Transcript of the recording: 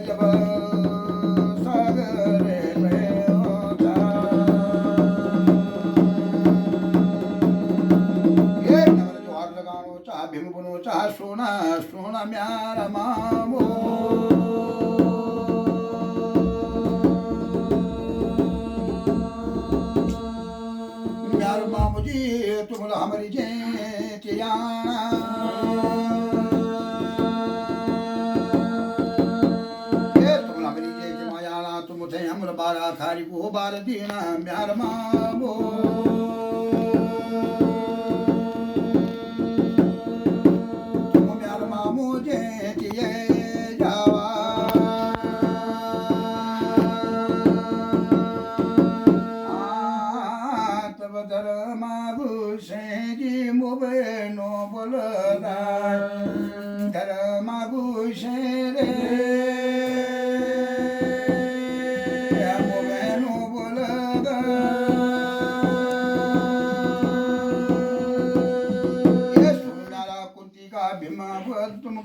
जब सागरे में होता ये नगर जोहार लगानो चाह भीम बुनो चाह सोना सोना म्यार मामो म्यार मामो जी तुम हमारी जैतियाना अमर बारा थारी को बार दीना म्यार मामो तुम म्यार मामो जे जिए जावा तब धर्मा भूषे जी मुबे नो बोलदा धर्मा भूषे रे भीमा तुम